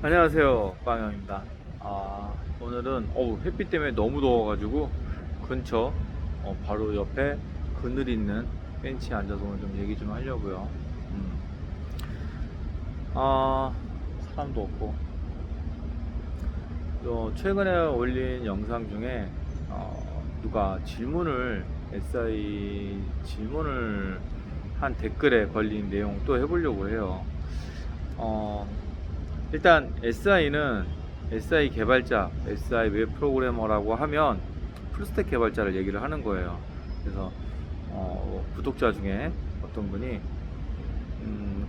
안녕하세요, 빵영입니다. 오늘은 햇빛 때문에 너무 더워가지고 근처 바로 옆에 그늘 있는 벤치에 앉아서 오늘 좀 얘기 좀 하려고요. 음. 아, 사람도 없고 최근에 올린 영상 중에 누가 SI 질문을 한 댓글에 걸린 내용 또 해보려고 해요. 어, 일단 SI 개발자, SI 웹 프로그래머라고 하면 풀스택 개발자를 얘기를 하는 거예요. 그래서 구독자 중에 어떤 분이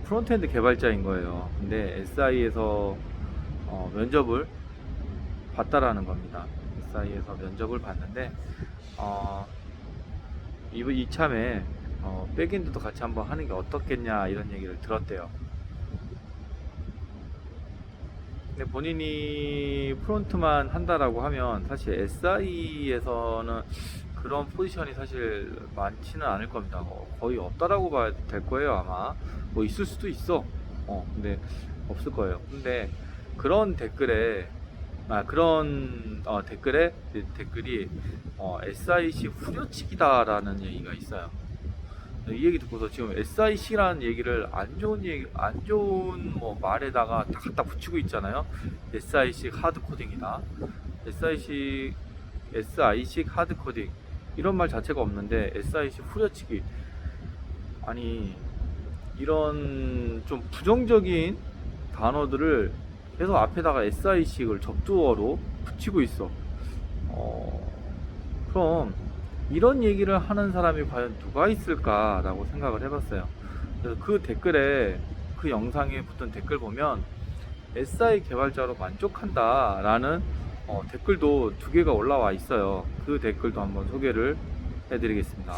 프론트엔드 개발자인 거예요. 근데 SI에서 면접을 봤다라는 겁니다. SI에서 면접을 봤는데 어, 이참에 백엔드도 같이 한번 하는 게 어떻겠냐 이런 얘기를 들었대요. 근데 본인이 프론트만 한다라고 하면 사실 SI에서는 그런 포지션이 사실 많지는 않을 겁니다. 거의 없다라고 봐야 될 거예요, 아마. 뭐 있을 수도 있어. 근데 없을 거예요. 근데 그런 댓글에 댓글이 SIC 후려치기다라는 얘기가 있어요. 이 얘기 듣고서 지금 SIC라는 얘기를 안 좋은 뭐 말에다가 다 갖다 붙이고 있잖아요. SIC 하드 코딩이다. SIC, SIC 하드 코딩. 이런 말 자체가 없는데 SIC 후려치기. 아니, 이런 좀 부정적인 단어들을 계속 앞에다가 SIC를 접두어로 붙이고 있어. 그럼 이런 얘기를 하는 사람이 과연 누가 있을까라고 생각을 해봤어요. 그래서 그 영상에 붙은 댓글 보면 SI 개발자로 만족한다라는 댓글도 두 개가 올라와 있어요. 그 댓글도 한번 소개를 해드리겠습니다.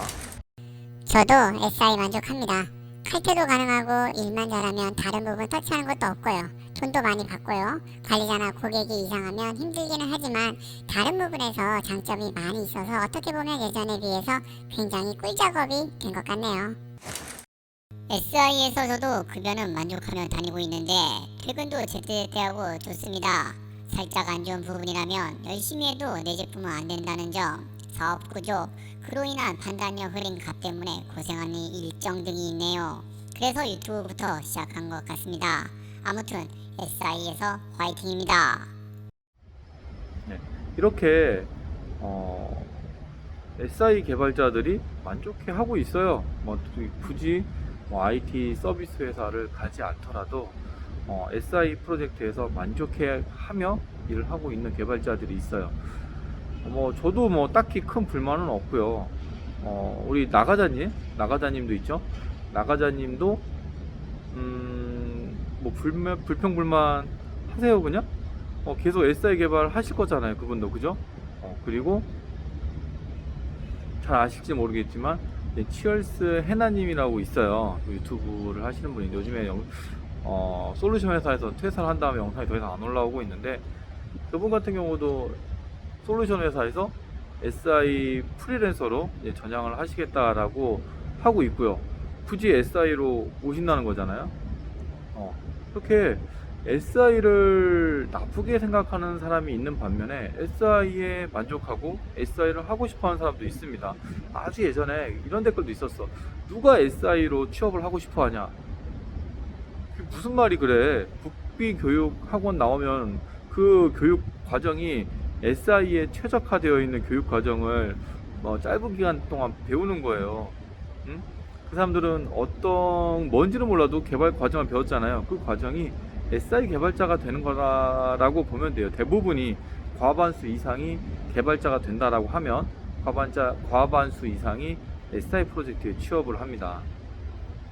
저도 SI 만족합니다. 칼퇴도 가능하고 일만 잘하면 다른 부분 터치하는 것도 없고요. 돈도 많이 받고요. 관리자나 고객이 이상하면 힘들기는 하지만 다른 부분에서 장점이 많이 있어서 어떻게 보면 예전에 비해서 굉장히 꿀 작업이 된 것 같네요. SI에서 저도 급여는 만족하며 다니고 있는데 퇴근도 제때제때하고 좋습니다. 살짝 안 좋은 부분이라면 열심히 해도 내 제품은 안 된다는 점, 사업 구조, 그로 인한 판단력 흐린 값 때문에 고생하는 일정 등이 있네요. 그래서 유튜브부터 시작한 것 같습니다. 아무튼 SI에서 화이팅입니다. 네. 이렇게 SI 개발자들이 만족해 하고 있어요. 뭐 굳이 IT 서비스 회사를 가지 않더라도 SI 프로젝트에서 만족해 하며 일을 하고 있는 개발자들이 있어요. 저도 뭐 딱히 큰 불만은 없고요. 우리 나가자님도 있죠. 나가자님도 뭐 불평불만 하세요 그냥. 계속 SI 개발 하실 거잖아요, 그분도. 그죠? 그리고 잘 아실지 모르겠지만 치얼스 해나님이라고 있어요. 유튜브를 하시는 분인데 요즘에 솔루션 회사에서 퇴사를 한 다음에 영상이 더 이상 안 올라오고 있는데, 그분 같은 경우도 솔루션 회사에서 SI 프리랜서로 전향을 하시겠다라고 하고 있고요. 굳이 SI로 오신다는 거잖아요. 이렇게 SI를 나쁘게 생각하는 사람이 있는 반면에 SI에 만족하고 SI를 하고 싶어 하는 사람도 있습니다. 아주 예전에 이런 댓글도 있었어. 누가 SI로 취업을 하고 싶어 하냐? 그게 무슨 말이 그래? 국비 교육 학원 나오면 그 교육 과정이 SI에 최적화되어 있는 교육 과정을 뭐 짧은 기간 동안 배우는 거예요. 응? 그 사람들은 뭔지는 몰라도 개발 과정을 배웠잖아요. 그 과정이 SI 개발자가 되는 거라고 보면 돼요. 대부분이 과반수 이상이 개발자가 된다라고 하면 과반수 이상이 SI 프로젝트에 취업을 합니다.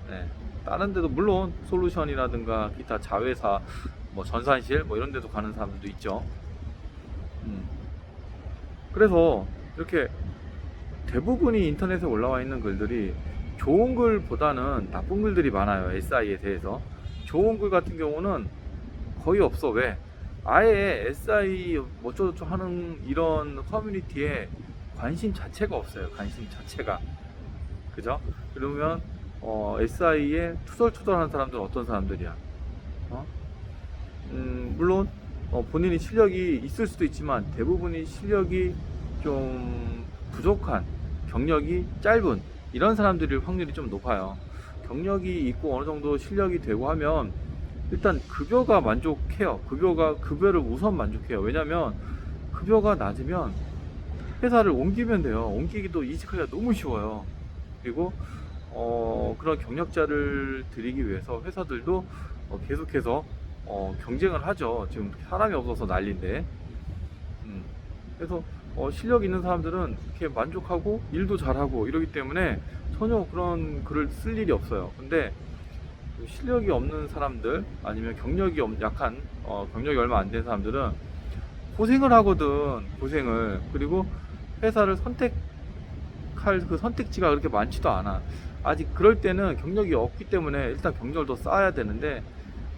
네. 다른 데도 물론 솔루션이라든가 기타 자회사, 뭐 전산실 뭐 이런 데도 가는 사람들도 있죠. 음. 그래서 이렇게 대부분이 인터넷에 올라와 있는 글들이 좋은 글보다는 나쁜 글들이 많아요. SI에 대해서. 좋은 글 같은 경우는 거의 없어. 왜? 아예 SI 뭐저쩌고 하는 이런 커뮤니티에 관심 자체가 없어요. 관심 자체가. 그죠? 그러면 SI에 투덜투덜하는 사람들은 어떤 사람들이야? 어? 물론 본인이 실력이 있을 수도 있지만 대부분이 실력이 좀 부족한, 경력이 짧은 이런 사람들일 확률이 좀 높아요. 경력이 있고 어느 정도 실력이 되고 하면 일단 급여가 만족해요. 급여를 우선 만족해요. 왜냐면 급여가 낮으면 회사를 옮기면 돼요. 옮기기도 이직하기가 너무 쉬워요. 그리고 그런 경력자를 들이기 위해서 회사들도 계속해서 경쟁을 하죠. 지금 사람이 없어서 난리인데. 그래서 실력 있는 사람들은 이렇게 만족하고 일도 잘하고 이러기 때문에 전혀 그런 글을 쓸 일이 없어요. 근데 실력이 없는 사람들 아니면 약한 경력이 얼마 안 된 사람들은 고생을 하거든. 고생을. 그리고 회사를 선택할 그 선택지가 그렇게 많지도 않아. 아직 그럴 때는 경력이 없기 때문에 일단 경력을 더 쌓아야 되는데,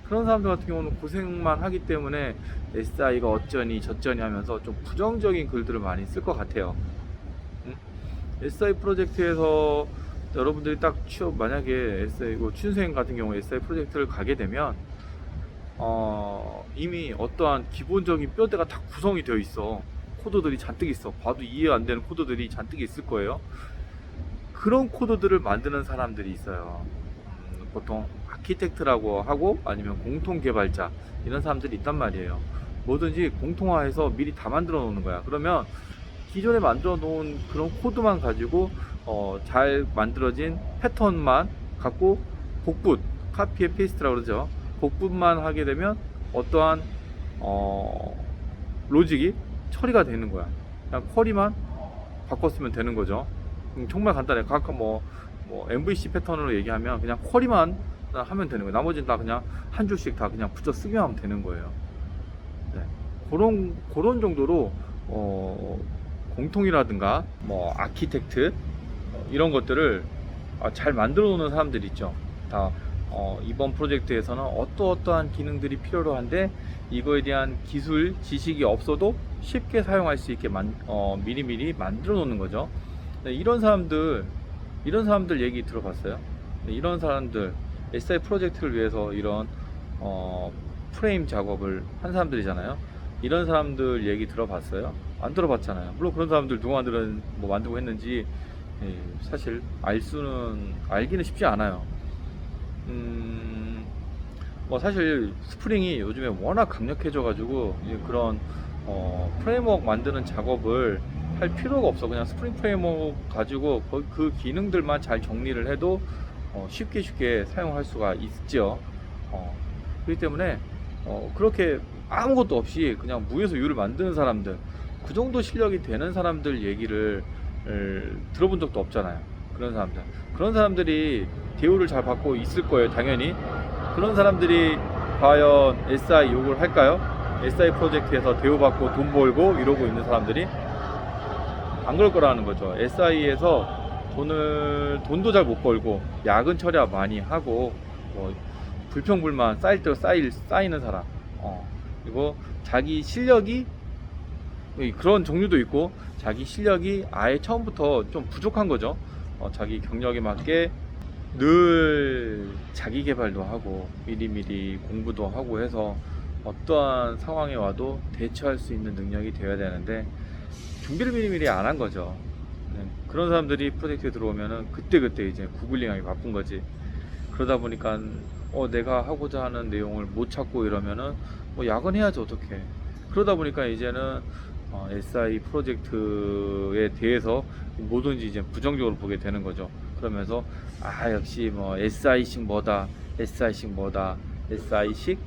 그런 사람들 같은 경우는 고생만 하기 때문에 SI가 어쩌니 저쩌니 하면서 좀 부정적인 글들을 많이 쓸 것 같아요. SI 프로젝트에서 여러분들이 딱 만약에 SI 취준생 같은 경우 SI 프로젝트를 가게 되면 이미 어떠한 기본적인 뼈대가 다 구성이 되어 있어. 코드들이 잔뜩 있어. 봐도 이해 안 되는 코드들이 잔뜩 있을 거예요. 그런 코드들을 만드는 사람들이 있어요. 보통 아키텍트라고 하고 아니면 공통 개발자 이런 사람들이 있단 말이에요. 뭐든지 공통화해서 미리 다 만들어 놓는 거야. 그러면 기존에 만들어 놓은 그런 코드만 가지고 잘 만들어진 패턴만 갖고 복붙, 카피 앤 페이스트라고 그러죠. 복붙만 하게 되면 어떠한 로직이 처리가 되는 거야. 그냥 쿼리만 바꿨으면 되는 거죠. 정말 간단해. 각각 뭐 MVC 패턴으로 얘기하면 그냥 쿼리만 하면 되는 거예요. 나머지는 다 그냥 한 줄씩 다 그냥 붙여 쓰기만 하면 되는 거예요. 네. 그런 정도로 공통이라든가 뭐 아키텍트 이런 것들을 잘 만들어 놓는 사람들이 있죠. 다 이번 프로젝트에서는 어떠한 기능들이 필요로 한데 이거에 대한 기술 지식이 없어도 쉽게 사용할 수 있게 미리미리 만들어 놓는 거죠. 네, 이런 사람들 얘기 들어봤어요? 네, 이런 사람들 SI 프로젝트를 위해서 이런 프레임 작업을 한 사람들이잖아요. 이런 사람들 얘기 들어봤어요? 안 들어봤잖아요. 물론 그런 사람들 누가 만들고 했는지 사실 알기는 쉽지 않아요. 사실 스프링이 요즘에 워낙 강력해져 가지고 그런 프레임워크 만드는 작업을 할 필요가 없어. 그냥 스프링 프레임워크 가지고 그 기능들만 잘 정리를 해도 쉽게 사용할 수가 있죠. 그렇기 때문에 그렇게 아무것도 없이 그냥 무에서 유를 만드는 사람들, 그 정도 실력이 되는 사람들 얘기를 들어본 적도 없잖아요. 그런 사람들이 대우를 잘 받고 있을 거예요, 당연히. 그런 사람들이 과연 SI 욕을 할까요? SI 프로젝트에서 대우받고 돈 벌고 이러고 있는 사람들이 안 그럴 거라는 거죠. SI에서 돈도 잘 못 벌고 야근 처리가 많이 하고 불평불만 쌓일 대로 쌓이는 사람, 그리고 자기 실력이 그런 종류도 있고 자기 실력이 아예 처음부터 좀 부족한 거죠. 자기 경력에 맞게 늘 자기 개발도 하고 미리미리 공부도 하고 해서 어떠한 상황에 와도 대처할 수 있는 능력이 되어야 되는데 준비를 미리미리 안 한 거죠. 그런 사람들이 프로젝트에 들어오면은 그때 이제 구글링하기 바쁜 거지. 그러다 보니까 내가 하고자 하는 내용을 못 찾고 이러면은 야근해야지 어떡해. 그러다 보니까 이제는 SI 프로젝트에 대해서 뭐든지 이제 부정적으로 보게 되는 거죠. 그러면서 역시 SI식 뭐다, SI식 뭐다, SI식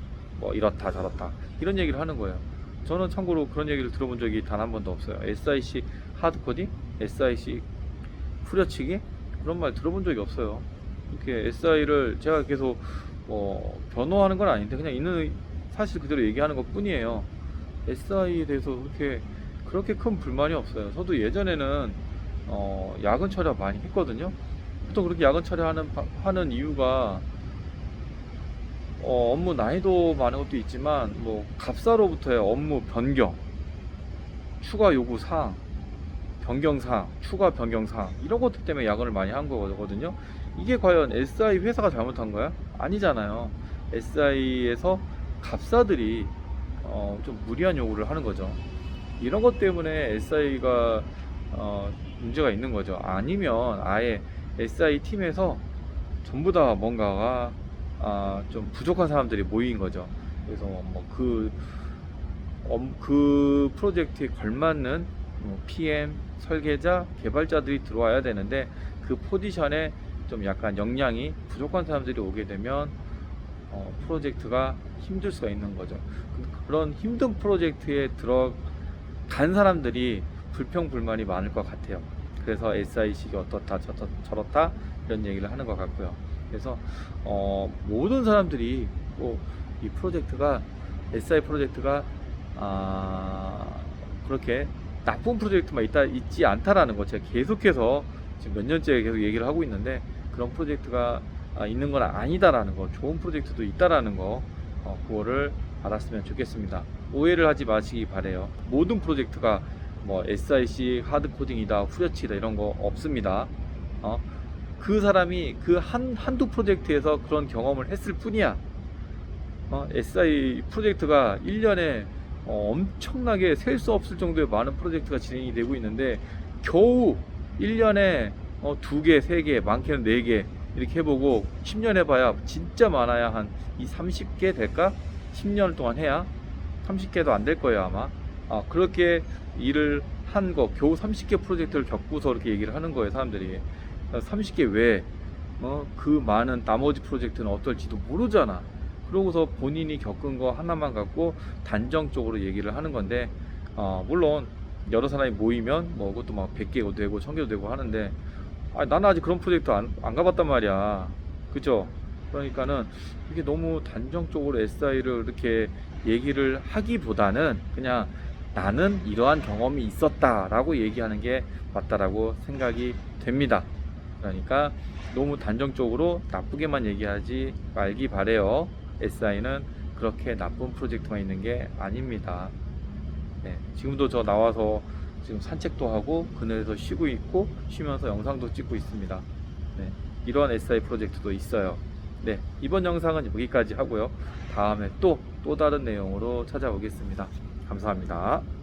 이렇다 저렇다 이런 얘기를 하는 거예요. 저는 참고로 그런 얘기를 들어본 적이 단 한 번도 없어요. SI식 하드코딩, SI식 후려치기 그런 말 들어본 적이 없어요. 이렇게 SI를 제가 계속 변호하는 건 아닌데 그냥 있는 사실 그대로 얘기하는 것 뿐이에요. SI에 대해서 그렇게 큰 불만이 없어요. 저도 예전에는 야근 처리 많이 했거든요. 보통 그렇게 야근 처리하는 이유가 업무 난이도 많은 것도 있지만 갑사로부터의 업무 변경, 추가 요구 사항, 변경 사항, 추가 변경 사항 이런 것들 때문에 야근을 많이 한 거거든요. 이게 과연 SI 회사가 잘못한 거야? 아니잖아요. SI에서 갑사들이 좀 무리한 요구를 하는 거죠. 이런 것 때문에 SI가 문제가 있는 거죠. 아니면 아예 SI 팀에서 전부 다 뭔가가 좀 부족한 사람들이 모인 거죠. 그래서 그 프로젝트에 걸맞는 PM, 설계자, 개발자들이 들어와야 되는데 그 포지션에 좀 약간 역량이 부족한 사람들이 오게 되면 프로젝트가 힘들 수가 있는 거죠. 그런 힘든 프로젝트에 들어간 사람들이 불평불만이 많을 것 같아요. 그래서 SI식이 어떻다 저렇다 이런 얘기를 하는 것 같고요. 그래서 모든 사람들이 이 프로젝트가 SI 프로젝트가 그렇게 나쁜 프로젝트만 있지 않다라는 거 제가 계속해서 지금 몇 년째 계속 얘기를 하고 있는데, 그런 프로젝트가 있는 건 아니다라는 거, 좋은 프로젝트도 있다라는 거, 그거를 알았으면 좋겠습니다. 오해를 하지 마시기 바래요. 모든 프로젝트가 뭐 SIC 하드 코딩이다, 후려치다 이런 거 없습니다. 그 사람이 그 한두 프로젝트에서 그런 경험을 했을 뿐이야. SI 프로젝트가 1년에 엄청나게 셀 수 없을 정도의 많은 프로젝트가 진행이 되고 있는데, 겨우 1년에 2개, 3개, 많게는 4개 이렇게 해보고 10년 해봐야 진짜 많아야 한 30개 될까? 10년 동안 해야 30개도 안 될 거예요 아마. 그렇게 일을 한 거, 겨우 30개 프로젝트를 겪고서 이렇게 얘기를 하는 거예요 사람들이. 30개 외에 그 많은 나머지 프로젝트는 어떨지도 모르잖아. 그러고서 본인이 겪은 거 하나만 갖고 단정적으로 얘기를 하는 건데, 물론 여러 사람이 모이면 뭐 그것도 막 100개도 되고 1000개도 되고 하는데, 나는 아직 그런 프로젝트 안 가봤단 말이야. 그죠? 그러니까는 이게 너무 단정적으로 SI를 이렇게 얘기를 하기보다는 그냥 나는 이러한 경험이 있었다라고 얘기하는 게 맞다라고 생각이 됩니다. 그러니까 너무 단정적으로 나쁘게만 얘기하지 말기 바래요. SI는 그렇게 나쁜 프로젝트만 있는 게 아닙니다. 네, 지금도 저 나와서 지금 산책도 하고 그늘에서 쉬고 있고, 쉬면서 영상도 찍고 있습니다. 네, 이런 SI 프로젝트도 있어요. 네, 이번 영상은 여기까지 하고요. 다음에 또 다른 내용으로 찾아오겠습니다. 감사합니다.